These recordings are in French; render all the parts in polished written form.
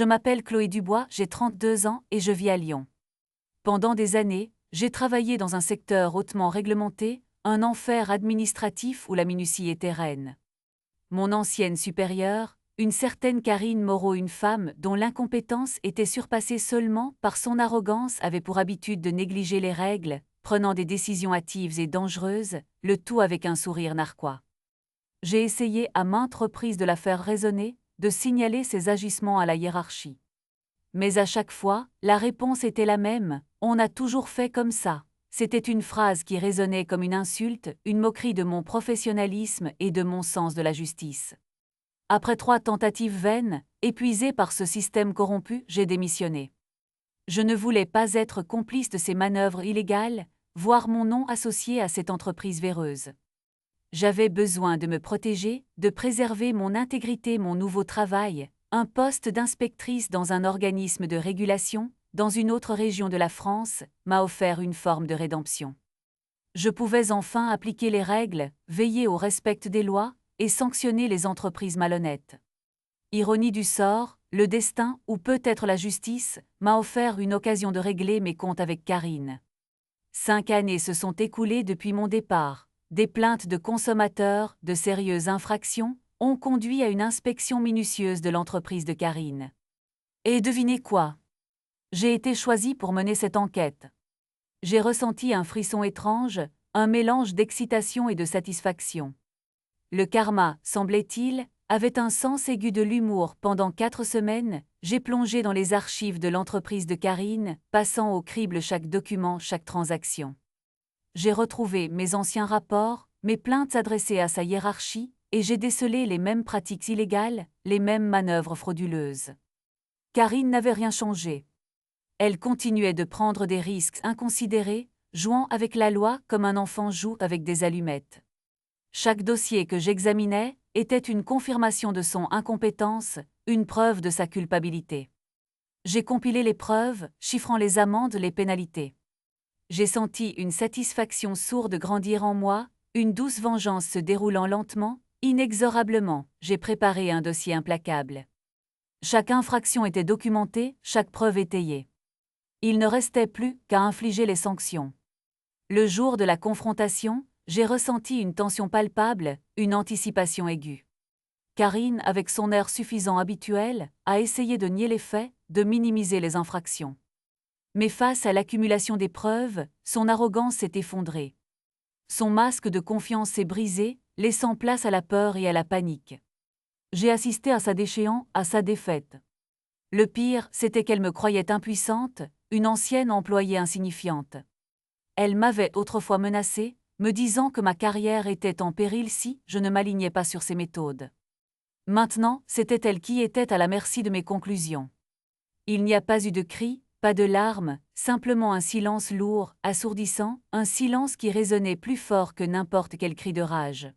Je m'appelle Chloé Dubois, j'ai 32 ans et je vis à Lyon. Pendant des années, j'ai travaillé dans un secteur hautement réglementé, un enfer administratif où la minutie était reine. Mon ancienne supérieure, une certaine Karine Moreau, une femme dont l'incompétence était surpassée seulement par son arrogance, avait pour habitude de négliger les règles, prenant des décisions hâtives et dangereuses, le tout avec un sourire narquois. J'ai essayé à maintes reprises de la faire raisonner, de signaler ses agissements à la hiérarchie. Mais à chaque fois, la réponse était la même: on a toujours fait comme ça. C'était une phrase qui résonnait comme une insulte, une moquerie de mon professionnalisme et de mon sens de la justice. Après 3 tentatives vaines, épuisé par ce système corrompu, j'ai démissionné. Je ne voulais pas être complice de ces manœuvres illégales, voir mon nom associé à cette entreprise véreuse. J'avais besoin de me protéger, de préserver mon intégrité. Mon nouveau travail, un poste d'inspectrice dans un organisme de régulation, dans une autre région de la France, m'a offert une forme de rédemption. Je pouvais enfin appliquer les règles, veiller au respect des lois et sanctionner les entreprises malhonnêtes. Ironie du sort, le destin, ou peut-être la justice, m'a offert une occasion de régler mes comptes avec Karine. 5 années se sont écoulées depuis mon départ. Des plaintes de consommateurs, de sérieuses infractions, ont conduit à une inspection minutieuse de l'entreprise de Karine. Et devinez quoi? J'ai été choisie pour mener cette enquête. J'ai ressenti un frisson étrange, un mélange d'excitation et de satisfaction. Le karma, semblait-il, avait un sens aigu de l'humour. Pendant 4 semaines, j'ai plongé dans les archives de l'entreprise de Karine, passant au crible chaque document, chaque transaction. J'ai retrouvé mes anciens rapports, mes plaintes adressées à sa hiérarchie, et j'ai décelé les mêmes pratiques illégales, les mêmes manœuvres frauduleuses. Karine n'avait rien changé. Elle continuait de prendre des risques inconsidérés, jouant avec la loi comme un enfant joue avec des allumettes. Chaque dossier que j'examinais était une confirmation de son incompétence, une preuve de sa culpabilité. J'ai compilé les preuves, chiffrant les amendes, les pénalités. J'ai senti une satisfaction sourde grandir en moi, une douce vengeance se déroulant lentement, inexorablement. J'ai préparé un dossier implacable. Chaque infraction était documentée, chaque preuve étayée. Il ne restait plus qu'à infliger les sanctions. Le jour de la confrontation, j'ai ressenti une tension palpable, une anticipation aiguë. Karine, avec son air suffisant habituel, a essayé de nier les faits, de minimiser les infractions. Mais face à l'accumulation des preuves, son arrogance s'est effondrée. Son masque de confiance s'est brisé, laissant place à la peur et à la panique. J'ai assisté à sa déchéance, à sa défaite. Le pire, c'était qu'elle me croyait impuissante, une ancienne employée insignifiante. Elle m'avait autrefois menacée, me disant que ma carrière était en péril si je ne m'alignais pas sur ses méthodes. Maintenant, c'était elle qui était à la merci de mes conclusions. Il n'y a pas eu de cris, pas de larmes, simplement un silence lourd, assourdissant, un silence qui résonnait plus fort que n'importe quel cri de rage.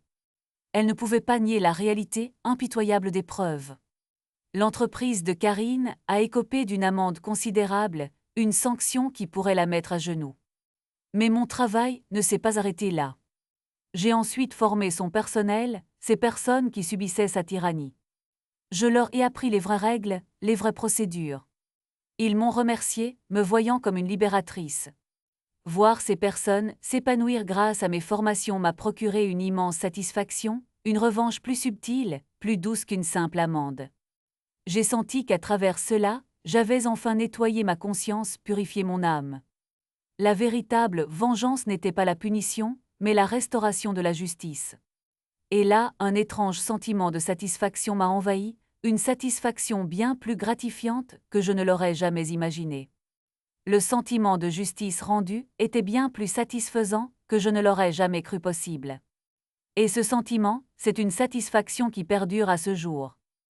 Elle ne pouvait pas nier la réalité impitoyable des preuves. L'entreprise de Karine a écopé d'une amende considérable, une sanction qui pourrait la mettre à genoux. Mais mon travail ne s'est pas arrêté là. J'ai ensuite formé son personnel, ces personnes qui subissaient sa tyrannie. Je leur ai appris les vraies règles, les vraies procédures. Ils m'ont remercié, me voyant comme une libératrice. Voir ces personnes s'épanouir grâce à mes formations m'a procuré une immense satisfaction, une revanche plus subtile, plus douce qu'une simple amende. J'ai senti qu'à travers cela, j'avais enfin nettoyé ma conscience, purifié mon âme. La véritable vengeance n'était pas la punition, mais la restauration de la justice. Et là, un étrange sentiment de satisfaction m'a envahi, une satisfaction bien plus gratifiante que je ne l'aurais jamais imaginé. Le sentiment de justice rendue était bien plus satisfaisant que je ne l'aurais jamais cru possible. Et ce sentiment, c'est une satisfaction qui perdure à ce jour.